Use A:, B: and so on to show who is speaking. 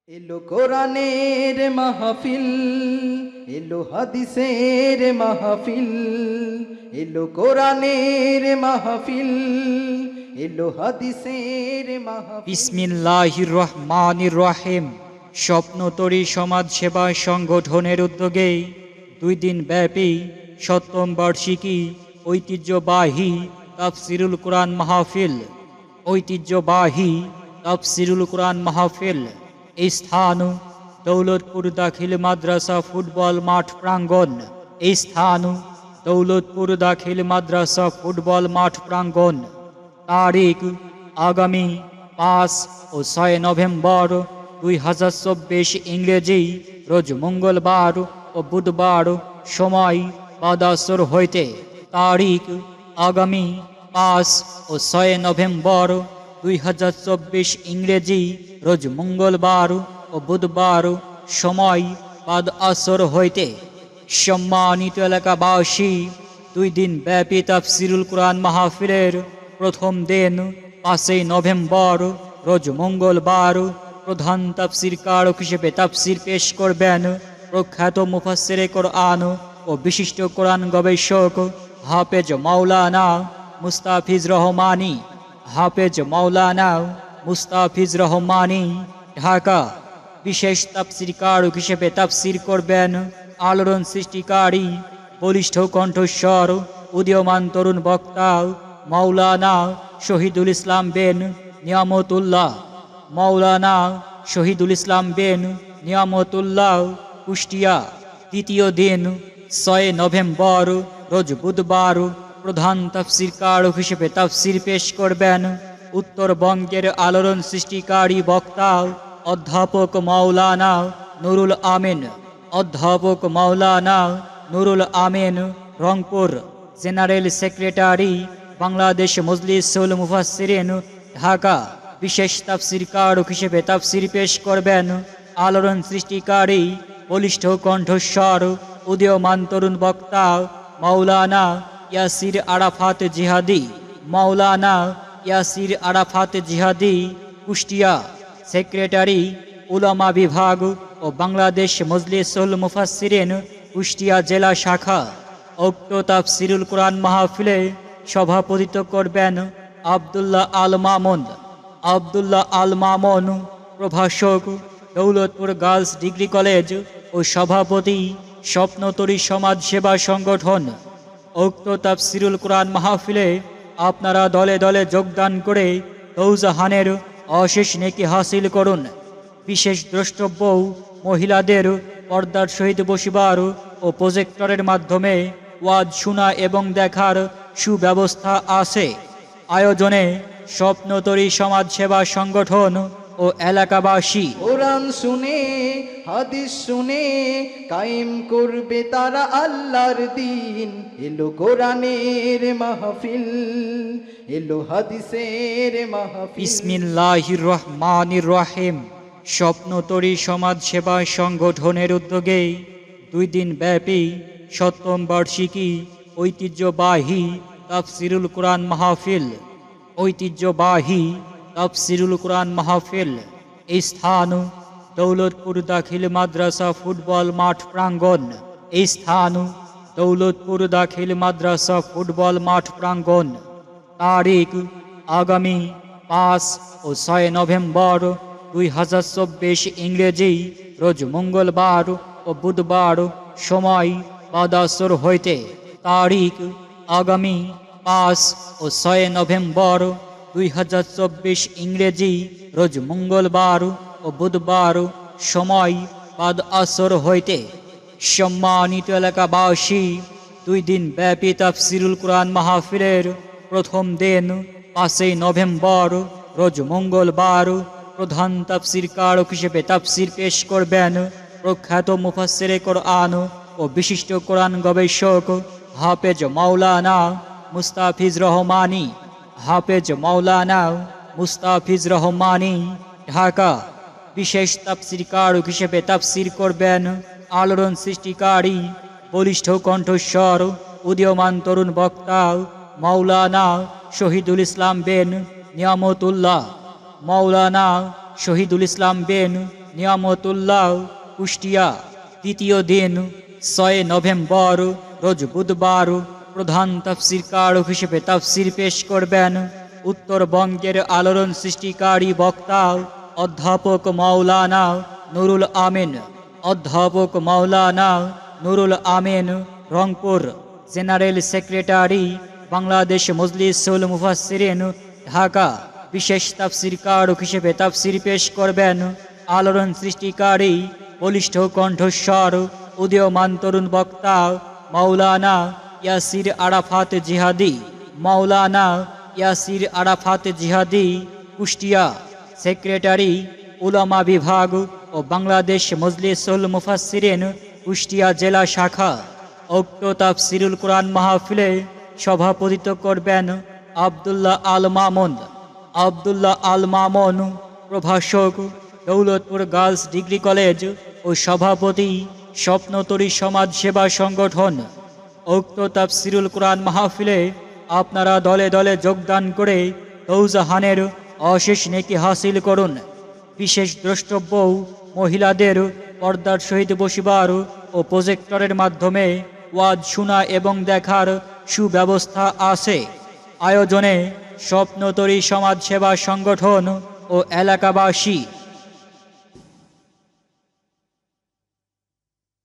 A: এলো কোরআনের মাহফিল, এলো হাদিসের মাহফিল, এলো কোরআনের মাহফিল, এলো হাদিসের মাহফিল।
B: বিসমিল্লাহির রহমানির রহিম। স্বপ্নতরী সমাজ সেবা সংগঠনের উদ্যোগে 2 দিন ব্যাপী 7ম বার্ষিকী ঐতিহ্যবাহী তাফসিরুল কোরআন মাহফিল। ঐতিহ্যবাহী তাফসিরুল কোরআন মাহফিল এই স্থান দৌলতপুর দাখিল মাদ্রাসা ফুটবল মাঠ প্রাঙ্গণ। এই স্থান দৌলতপুর দাখিল মাদ্রাসা ফুটবল মাঠ প্রাঙ্গণ। তারিখ আগামী 5 ও 6 নভেম্বর 2024 ইংরেজি রোজ মঙ্গলবার ও বুধবার, সময় বাদ আসর হইতে। তারিখ আগামী 5 ও 6 নভেম্বর 2024 ইংরেজি রোজ মঙ্গলবার ও বুধবার, সময় বাদ আসর হইতে। সম্মানিত এলাকাবাসী, 2 দিন ব্যাপী তাফসিরুল কোরআন মাহফিলের প্রথম দিন 5 নভেম্বর রোজ মঙ্গলবার প্রধান তাফসিরকারক হিসেবে তাফসির পেশ করবেন প্রখ্যাত মুফাসসিরে কোরআন ও বিশিষ্ট কোরআন গবেষক হাফেজ মাওলানা মুস্তাফিজ রহমানী। হাফেজ মাওলানা মুস্তাফিজ রহমানী, ঢাকা। বিশেষ তাফসিরকারক হিসেবে তাফসির করবেন আলোড়ন সৃষ্টিকারী বলিষ্ঠ কণ্ঠস্বর উদীয়মান তরুণ বক্তা মাওলানা শহীদুল ইসলাম বিন নিয়ামতুল্লাহ। মাওলানা শহীদুল ইসলাম বিন নিয়ামতুল্লাহ, কুষ্টিয়া। দ্বিতীয় দিন 6 নভেম্বর রোজ বুধবার প্রধান তাফসিরকারক হিসেবে তাফসির পেশ করবেন উত্তরবঙ্গের আলোড়ন সৃষ্টিকারী বক্তা অধ্যাপক মাওলানা নুরুল আমিন। অধ্যাপক মাওলানা নুরুল আমিন, রংপুর। General secretary Bangladesh Majlisul Mufassirin, Dhaka. বিশেষ তাফসিরকারক হিসেবে তাফসির পেশ করবেন আলোড়ন সৃষ্টিকারী বলিষ্ঠ কণ্ঠস্বর উদীয়মান তরুণ বক্তা মাওলানা ইয়াসির আরাফাত জিহাদি। মাওলানা ইয়াসির আরাফাত জিহাদি, কুষ্টিয়া। সেক্রেটারি উলামা বিভাগ ও বাংলাদেশ মজলিসুল মুফাসসিরিন, কুষ্টিয়া জেলা শাখা। উক্ত তাফসিরুল কোরআন মাহফিলে সভাপতিত্ব করবেন আব্দুল্লাহ আল মামুন। আব্দুল্লাহ আল মামুন, প্রভাষক, দৌলতপুর গার্লস ডিগ্রি কলেজ ও সভাপতি স্বপ্নতরী সমাজ সেবা সংগঠন। উক্ত তাফসিরুল কোরআন মাহফিলে আপনারা দলে দলে যোগদান করে দৌজাহানের অশেষ নেকি হাসিল করুন। বিশেষ দ্রষ্টব্য মহিলাদের পর্দার সহিত বসিবার ও প্রজেক্টরের মাধ্যমে ওয়াজ শোনা এবং দেখার সুব্যবস্থা আছে। আয়োজনে স্বপ্নতরী সমাজ সেবা সংগঠন ও এলাকাবাসী।
A: কোরআন শুনে হাদিস শুনে কায়েম করবে তারা আল্লাহর দিন। এলো কোরআনের মাহফিল, এলো হাদিসের মাহফিল।
B: বিসমিল্লাহির রহমানির রহিম। স্বপ্নতরী সমাজ সেবা সংগঠনের উদ্যোগে 2 দিন ব্যাপী 7ম বার্ষিকী ঐতিহ্যবাহী তাফসিরুল কোরআন মাহফিল। ঐতিহ্যবাহী তাফসিরুল কোরআন মাহফিল এই স্থান দৌলতপুর দাখিল মাদ্রাসা ফুটবল মাঠ প্রাঙ্গণ। এই স্থান দৌলতপুর দাখিল মাদ্রাসা ফুটবল মাঠ প্রাঙ্গণ। তারিখ আগামী 5 ও 6 নভেম্বর 2024 ইংরেজি রোজ মঙ্গলবার ও বুধবার, সময় বাদ আসর হইতে। তারিখ আগামী 5 ও 6 নভেম্বর 2024 ইংরেজি রোজ মঙ্গলবার ও বুধবার, সময় বাদ আসর হইতে। সম্মানিত এলাকাবাসী, 2 দিন ব্যাপী তাফসিরুল কোরআন মাহফিলের প্রথম দিন 5 নভেম্বর রোজ মঙ্গলবার প্রধান তাফসিরকারক হিসেবে তাফসির পেশ করবেন প্রখ্যাত মুফাসসিরে কোরআন ও বিশিষ্ট কোরআন গবেষক হাফেজ মাওলানা মুস্তাফিজ রহমানী। হাফেজ মাওলানা মুস্তাফিজ রহমানী, ঢাকা। বিশেষ তাফসিরকারক হিসেবে তাফসির করবেন আলোড়ন সৃষ্টিকারী বলিষ্ঠ কণ্ঠস্বর উদীয়মান তরুণ বক্তা মাওলানা শহীদুল ইসলাম বিন নিয়ামতুল্লাহ। মাওলানা শহীদুল ইসলাম বিন নিয়ামতুল্লাহ, কুষ্টিয়া। দ্বিতীয় দিন 6 নভেম্বর রোজ বুধবার প্রধান তাফসীরকারক হিসেবে তাফসীর পেশ করবেন উত্তরবঙ্গের আলোড়ন সৃষ্টিকারী বক্তা অধ্যাপক মাওলানা নুরুল আমিন। অধ্যাপক মাওলানা নুরুল আমিন রংপুর। General secretary Bangladesh Majlisul Mufassirin, Dhaka. বিশেষ তাফসীরকারক হিসেবে তাফসীর পেশ করবেন আলোড়ন সৃষ্টিকারী বলিষ্ঠ কণ্ঠস্বর উদীয়মান তরুণ বক্তা মাওলানা ইয়াসির আরাফাত জিহাদি। মাওলানা ইয়াসির আরাফাত জিহাদি, কুষ্টিয়া। সেক্রেটারি উলামা বিভাগ ও বাংলাদেশ মজলিসুল মুফাসসিরিন, কুষ্টিয়া জেলা শাখা। উক্ত তাফসীরুল কোরআন মাহফিলে সভাপতিত্ব করবেন আব্দুল্লাহ আল মামুন। আব্দুল্লাহ আল মামুন প্রভাষক, দৌলতপুর গার্লস ডিগ্রি কলেজ ও সভাপতি স্বপ্নতরী সমাজ সেবা সংগঠন। উক্ত তাফসীরুল কোরআন মাহফিলে আপনারা দলে দলে যোগদান করে দৌজাহানের অশেষ নেকি হাসিল করুন। বিশেষ দ্রষ্টব্য মহিলাদের পর্দার সহিত বসিবার ও প্রজেক্টরের মাধ্যমে ওয়াজ শোনা এবং দেখার সুব্যবস্থা আছে। আয়োজনে স্বপ্নতরী সমাজ সেবা সংগঠন ও এলাকাবাসী।